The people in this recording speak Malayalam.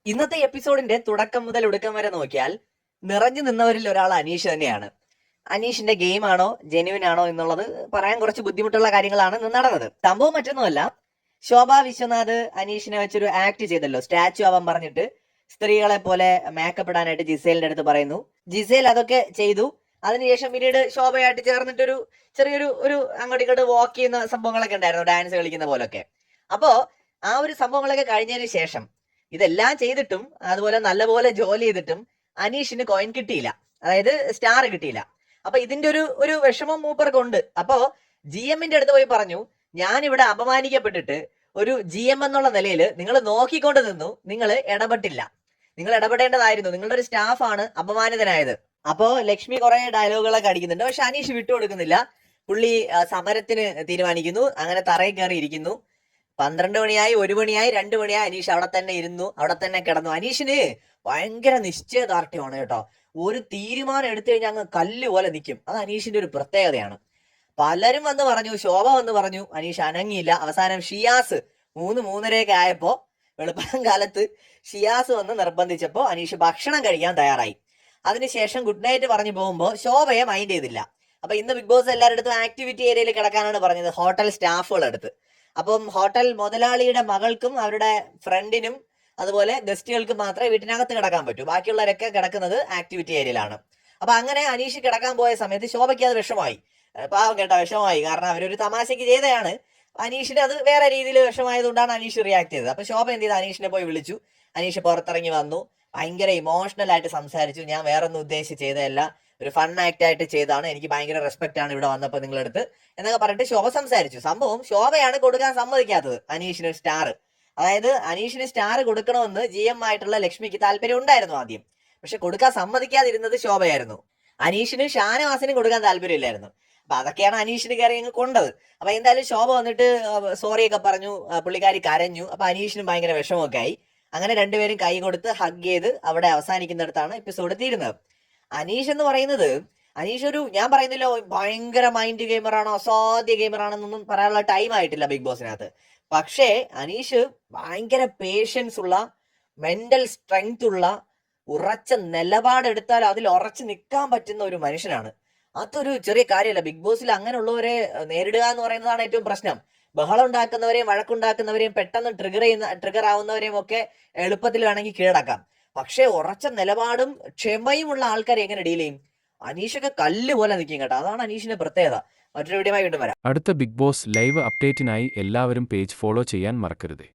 ഇന്നത്തെ എപ്പിസോഡിന്റെ തുടക്കം മുതൽ ഒടുക്കം വരെ നോക്കിയാൽ നിറഞ്ഞു നിന്നവരിൽ ഒരാൾ അനീഷ് തന്നെയാണ്. അനീഷിന്റെ ഗെയിം ആണോ ജെന്യുവിൻ ആണോ എന്നുള്ളത് പറയാൻ കുറച്ച് ബുദ്ധിമുട്ടുള്ള കാര്യങ്ങളാണ് ഇന്ന് നടന്നത്. സംഭവം മറ്റൊന്നുമല്ല, ശോഭ വിശ്വനാഥ് അനീഷിനെ വെച്ചൊരു ആക്ട് ചെയ്തല്ലോ, സ്റ്റാച്ചു ആവാൻ പറഞ്ഞിട്ട് സ്ത്രീകളെ പോലെ മേക്കപ്പ് ഇടാനായിട്ട് ജിസേലിന്റെ അടുത്ത് പറയുന്നു. ജിസേൽ അതൊക്കെ ചെയ്തു. അതിനുശേഷം പിന്നീട് ശോഭയായിട്ട് ചേർന്നിട്ടൊരു ചെറിയൊരു അങ്ങോട്ട് ഇങ്ങോട്ട് വാക്ക് ചെയ്യുന്ന സംഭവങ്ങളൊക്കെ ഉണ്ടായിരുന്നു, ഡാൻസ് കളിക്കുന്ന പോലൊക്കെ. അപ്പോ ആ ഒരു സംഭവങ്ങളൊക്കെ കഴിഞ്ഞതിന് ശേഷം ഇതെല്ലാം ചെയ്തിട്ടും അതുപോലെ നല്ലപോലെ ജോലി ചെയ്തിട്ടും അനീഷിന് കോയിൻ കിട്ടിയില്ല, അതായത് സ്റ്റാർ കിട്ടിയില്ല. അപ്പൊ ഇതിന്റെ ഒരു വിഷമം മൂപ്പർക്കുണ്ട്. അപ്പോ ജി എമ്മിന്റെ അടുത്ത് പോയി പറഞ്ഞു, ഞാൻ ഇവിടെ അപമാനിക്കപ്പെട്ടിട്ട് ഒരു ജി എം എന്നുള്ള നിലയിൽ നിങ്ങൾ നോക്കിക്കൊണ്ട് നിന്നു, നിങ്ങൾ ഇടപെട്ടില്ല. നിങ്ങൾ ഇടപെടേണ്ടതായിരുന്നു, നിങ്ങളുടെ ഒരു സ്റ്റാഫാണ് അപമാനിതനായത്. അപ്പോ ലക്ഷ്മി കുറെ ഡയലോഗുകളൊക്കെ അടിക്കുന്നുണ്ട്, പക്ഷെ അനീഷ് വിട്ടുകൊടുക്കുന്നില്ല. പുള്ളി സമരത്തിന് തീരുമാനിക്കുന്നു. അങ്ങനെ തറയിൽ കയറി ഇരിക്കുന്നു. 12 മണിയായി, 1 മണിയായി, 2 മണിയായി, അനീഷ് അവിടെ തന്നെ ഇരുന്നു, അവിടെ തന്നെ കിടന്നു. അനീഷിന് ഭയങ്കര നിശ്ചയദാർഢ്യമാണ് കേട്ടോ. ഒരു തീരുമാനം എടുത്തു കഴിഞ്ഞാൽ അങ്ങ് കല്ല് പോലെ നിൽക്കും. അത് അനീഷിന്റെ ഒരു പ്രത്യേകതയാണ്. പലരും വന്ന് പറഞ്ഞു, ശോഭ വന്ന് പറഞ്ഞു, അനീഷ് അനങ്ങിയില്ല. അവസാനം ഷിയാസ് 3-3:30 ആയപ്പോ, വെളുപ്പാൻ കാലത്ത് ഷിയാസ് വന്ന് നിർബന്ധിച്ചപ്പോ അനീഷ് ഭക്ഷണം കഴിക്കാൻ തയ്യാറായി. അതിനുശേഷം ഗുഡ് നൈറ്റ് പറഞ്ഞു പോകുമ്പോ ശോഭയെ മൈൻഡ് ചെയ്തില്ല. അപ്പൊ ഇന്ന് ബിഗ് ബോസ് എല്ലാവരുടെ അടുത്തും ആക്ടിവിറ്റി ഏരിയയിൽ കിടക്കാനാണ് പറഞ്ഞത്, ഹോട്ടൽ സ്റ്റാഫുകളടുത്ത്. അപ്പം ഹോട്ടൽ മുതലാളിയുടെ മകൾക്കും അവരുടെ ഫ്രണ്ടിനും അതുപോലെ ഗസ്റ്റുകൾക്കും മാത്രമേ വീട്ടിനകത്ത് കിടക്കാൻ പറ്റൂ. ബാക്കിയുള്ളവരൊക്കെ കിടക്കുന്നത് ആക്ടിവിറ്റി ഏരിയയിലാണ്. അപ്പൊ അങ്ങനെ അനീഷ് കിടക്കാൻ പോയ സമയത്ത് ശോഭയ്ക്ക് അത് വിഷമമായി. പാവം കേട്ടോ, വിഷമമായി. കാരണം അവരൊരു തമാശയ്ക്ക് ചെയ്തതാണ്. അനീഷിന് അത് വേറെ രീതിയിൽ വിഷമായതുകൊണ്ടാണ് അനീഷ് റിയാക്ട് ചെയ്തത്. അപ്പൊ ശോഭ എന്ത് ചെയ്ത്, അനീഷിനെ പോയി വിളിച്ചു. അനീഷ് പുറത്തിറങ്ങി വന്നു, ഭയങ്കര ഇമോഷണൽ ആയിട്ട് സംസാരിച്ചു. ഞാൻ വേറൊന്നും ഉദ്ദേശിച്ച് ചെയ്തതല്ല, ഒരു ഫൺ ആക്ട് ആയിട്ട് ചെയ്താണ്, എനിക്ക് ഭയങ്കര റെസ്പെക്ട് ആണ് ഇവിടെ വന്നപ്പോൾ നിങ്ങളെടുത്ത് എന്നൊക്കെ പറഞ്ഞിട്ട് ശോഭ സംസാരിച്ചു. സംഭവം ശോഭയാണ് കൊടുക്കാൻ സമ്മതിക്കാത്തത് അനീഷിന് സ്റ്റാർ. അതായത് അനീഷിന് സ്റ്റാർ കൊടുക്കണമെന്ന് ജി എം ആയിട്ടുള്ള ലക്ഷ്മിക്ക് താല്പര്യം ഉണ്ടായിരുന്നു ആദ്യം, പക്ഷെ കൊടുക്കാൻ സമ്മതിക്കാതിരുന്നത് ശോഭയായിരുന്നു. അനീഷിന് ഷാനവാസിനും കൊടുക്കാൻ താല്പര്യമില്ലായിരുന്നു. അപ്പൊ അതൊക്കെയാണ് അനീഷിന് കയറി അങ്ങ് കൊണ്ടത്. അപ്പൊ എന്തായാലും ശോഭ വന്നിട്ട് സോറിയൊക്കെ പറഞ്ഞു, പുള്ളിക്കാരി കരഞ്ഞു. അപ്പൊ അനീഷിനും ഭയങ്കര വിഷമമൊക്കെ ആയി. അങ്ങനെ രണ്ടുപേരും കൈ കൊടുത്ത് ഹഗ് ചെയ്ത് അവിടെ അവസാനിക്കുന്നിടത്താണ് എപ്പിസോഡ് തീരുന്നത്. അനീഷ് എന്ന് പറയുന്നത്, അനീഷ് ഞാൻ പറയുന്നില്ല ഭയങ്കര മൈൻഡ് ഗെയിമറാണോ അസാധ്യ ഗെയിമറാണെന്നൊന്നും പറയാനുള്ള ടൈം ആയിട്ടില്ല ബിഗ് ബോസിനകത്ത്. പക്ഷേ അനീഷ് ഭയങ്കര പേഷ്യൻസ് ഉള്ള, മെന്റൽ സ്ട്രെങ്ത് ഉള്ള, ഉറച്ച നിലപാടെടുത്താൽ അതിൽ ഉറച്ചു നിൽക്കാൻ പറ്റുന്ന ഒരു മനുഷ്യനാണ്. അതൊരു ചെറിയ കാര്യമല്ല. ബിഗ് ബോസിൽ അങ്ങനെയുള്ളവരെ നേരിടുക എന്ന് പറയുന്നതാണ് ഏറ്റവും പ്രശ്നം. ബഹളം ഉണ്ടാക്കുന്നവരെയും വഴക്കുണ്ടാക്കുന്നവരെയും പെട്ടെന്ന് ട്രിഗർ ആവുന്നവരെയും ഒക്കെ എളുപ്പത്തിൽ വേണമെങ്കിൽ കീഴടക്കാം. പക്ഷെ ഉറച്ച നിലപാടും ക്ഷമയുമുള്ള ആൾക്കാരെ എങ്ങനെ ഡീൽ ചെയ്യും? അനീഷൊക്കെ കല്ല് പോലെ നിൽക്കും കേട്ടോ. അതാണ് അനീഷിന്റെ പ്രത്യേകത. മറ്റൊരു വീഡിയോയുമായി വീണ്ടും വരാം. അടുത്ത ബിഗ് ബോസ് ലൈവ് അപ്ഡേറ്റിനായി എല്ലാവരും പേജ് ഫോളോ ചെയ്യാൻ മറക്കരുത്.